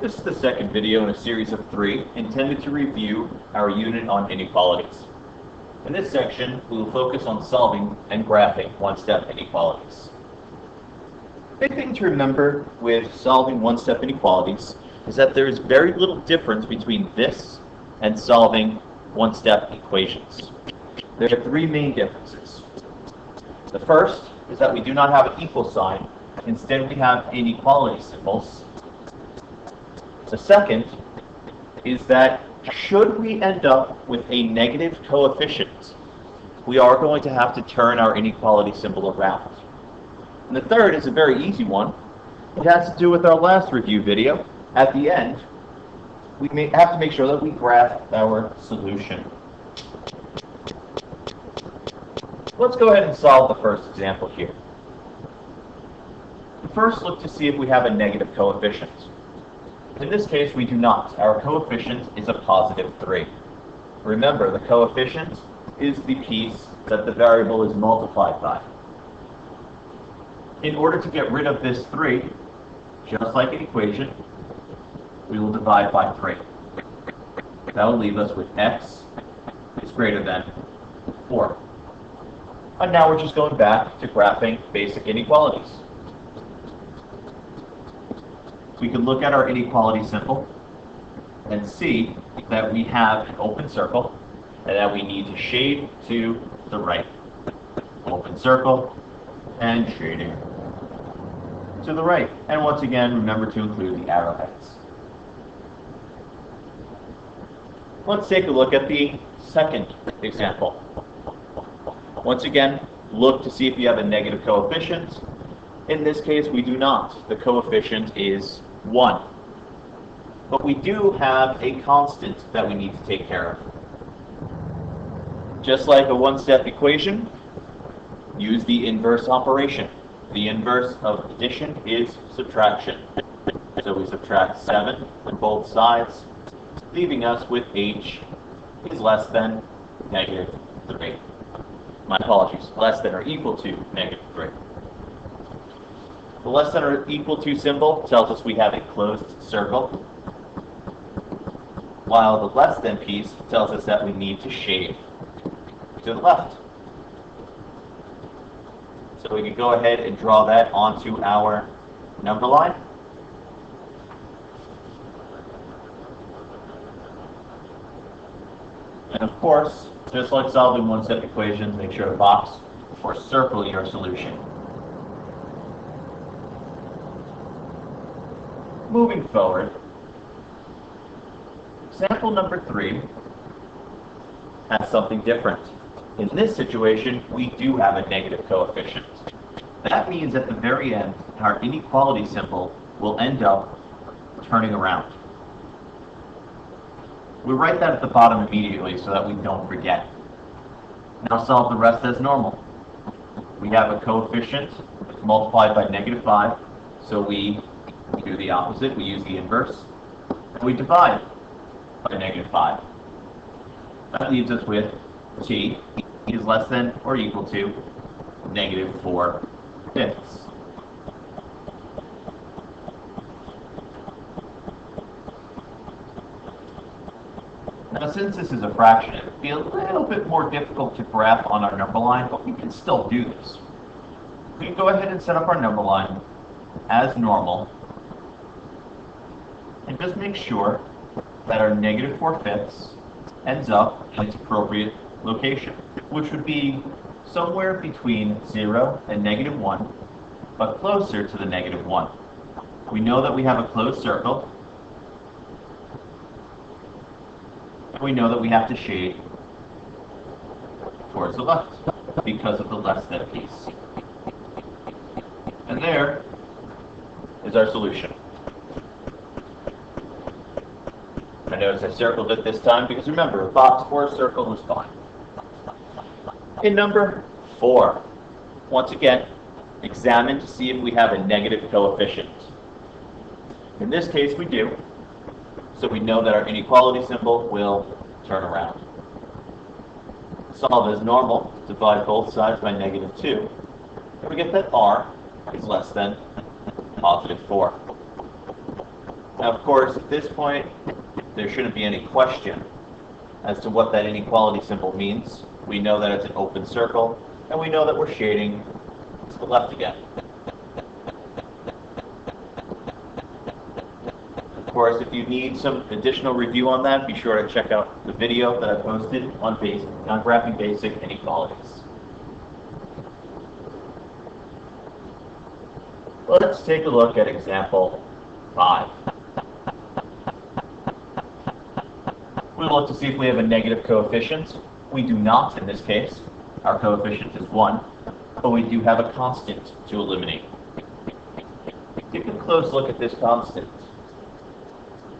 This is the second video in a series of 3 intended to review our unit on inequalities. In this section, we will focus on solving and graphing one-step inequalities. The big thing to remember with solving one-step inequalities is that there is very little difference between this and solving one-step equations. There are 3 main differences. The first is that we do not have an equal sign. Instead, we have inequality symbols. The second is that should we end up with a negative coefficient, we are going to have to turn our inequality symbol around. And the third is a very easy one. It has to do with our last review video. At the end, we have to make sure that we graph our solution. Let's go ahead and solve the first example here. First, look to see if we have a negative coefficient. In this case, we do not. Our coefficient is a positive 3. Remember, the coefficient is the piece that the variable is multiplied by. In order to get rid of this 3, just like an equation, we will divide by 3. That will leave us with x is greater than 4. And now we're just going back to graphing basic inequalities. We can look at our inequality symbol and see that we have an open circle and that we need to shade to the right. Open circle and shading to the right. And once again, remember to include the arrowheads. Let's take a look at the second example. Once again, look to see if you have a negative coefficient. In this case, we do not. The coefficient is 1. But we do have a constant that we need to take care of. Just like a one-step equation, use the inverse operation. The inverse of addition is subtraction. So we subtract 7 on both sides, leaving us with h is less than negative 3. My apologies, less than or equal to negative 3. The less than or equal to symbol tells us we have a closed circle, while the less than piece tells us that we need to shade to the left. So we can go ahead and draw that onto our number line. And of course, just like solving one-step equations, make sure to box or circle your solution. Moving forward, example number 3 has something different. In this situation, we do have a negative coefficient. That means at the very end, our inequality symbol will end up turning around. We write that at the bottom immediately so that we don't forget. Now solve the rest as normal. We have a coefficient multiplied by negative 5, so we do the opposite. We use the inverse, and we divide by negative 5. That leaves us with t is less than or equal to negative 4/5. Now, since this is a fraction, it would be a little bit more difficult to graph on our number line, but we can still do this. We can go ahead and set up our number line as normal, and just make sure that our negative 4/5 ends up in its appropriate location, which would be somewhere between 0 and negative 1, but closer to the negative 1. We know that we have a closed circle, and we know that we have to shade towards the left because of the less than piece. And there is our solution. I notice I circled it this time because remember, a box or a circle is fine. In number 4, once again, examine to see if we have a negative coefficient. In this case, we do. So we know that our inequality symbol will turn around. Solve as normal, divide both sides by negative 2, and we get that r is less than positive 4. Now, of course, at this point, there shouldn't be any question as to what that inequality symbol means. We know that it's an open circle, and we know that we're shading to the left again. Of course, if you need some additional review on that, be sure to check out the video that I posted on graphing basic inequalities. Let's take a look at example 5. We look to see if we have a negative coefficient. We do not in this case. Our coefficient is 1, but we do have a constant to eliminate. Take a close look at this constant.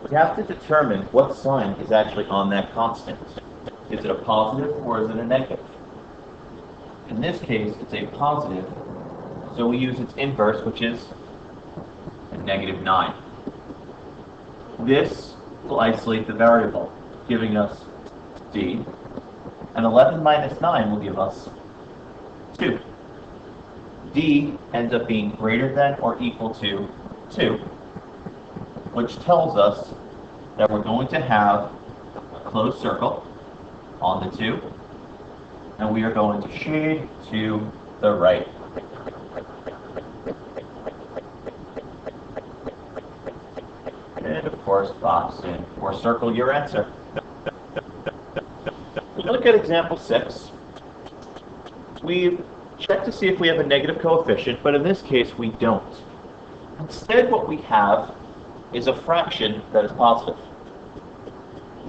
We have to determine what sign is actually on that constant. Is it a positive or is it a negative? In this case, it's a positive, so we use its inverse, which is a -9. This will isolate the variable, giving us d, and 11 minus 9 will give us 2. d ends up being greater than or equal to 2, which tells us that we're going to have a closed circle on the 2, and we are going to shade to the right. And of course, box in or circle your answer. We look at example 6. We've checked to see if we have a negative coefficient, but in this case we don't. Instead, what we have is a fraction that is positive.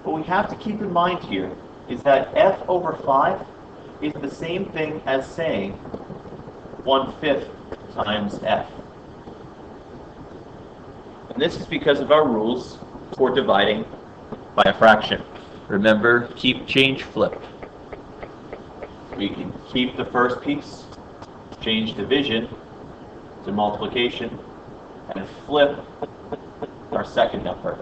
What we have to keep in mind here is that f over 5 is the same thing as saying 1/5 times f. And this is because of our rules for dividing by a fraction. Remember, keep, change, flip. We can keep the first piece, change division to multiplication, and flip our second number.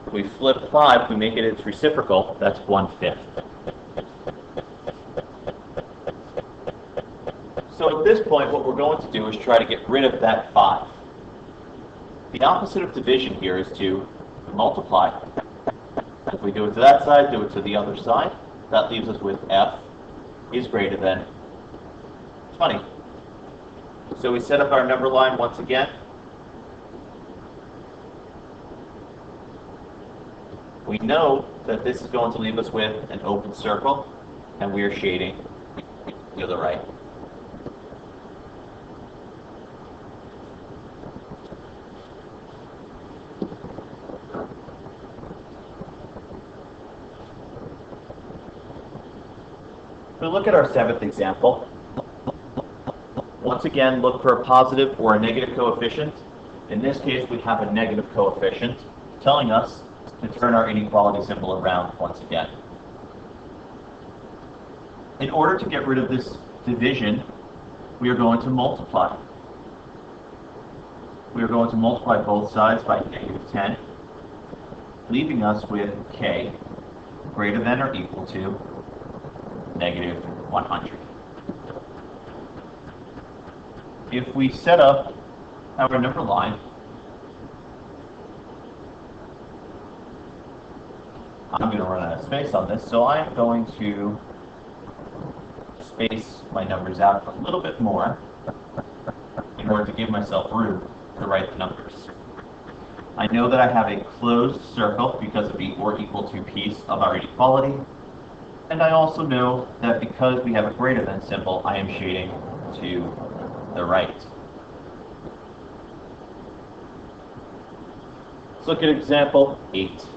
If we flip 5, we make it its reciprocal, that's 1/5. So at this point, what we're going to do is try to get rid of that 5. The opposite of division here is to multiply. If we do it to that side, do it to the other side. That leaves us with f is greater than 20. So we set up our number line once again. We know that this is going to leave us with an open circle, and we are shading to the right. We look at our 7th example. Once again, look for a positive or a negative coefficient. In this case, we have a negative coefficient, telling us to turn our inequality symbol around once again. In order to get rid of this division, we are going to multiply. We are going to multiply both sides by -10, leaving us with k greater than or equal to -100. If we set up our number line, I'm going to run out of space on this, so I'm going to space my numbers out a little bit more in order to give myself room to write the numbers. I know that I have a closed circle because of the or equal to piece of our inequality, and I also know that because we have a greater than symbol, I am shading to the right. Let's look at example 8.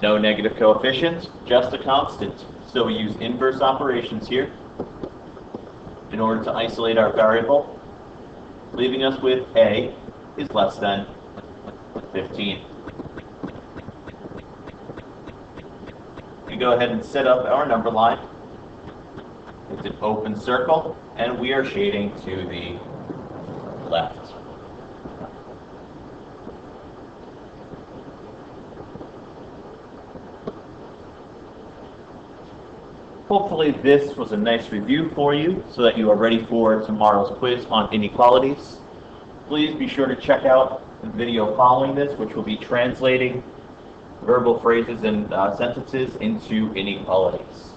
No negative coefficient, just a constant. So we use inverse operations here in order to isolate our variable, leaving us with a is less than 15. We go ahead and set up our number line. It's an open circle, and we are shading to the left. Hopefully this was a nice review for you so that you are ready for tomorrow's quiz on inequalities. Please be sure to check out the video following this, which will be translating verbal phrases and sentences into inequalities.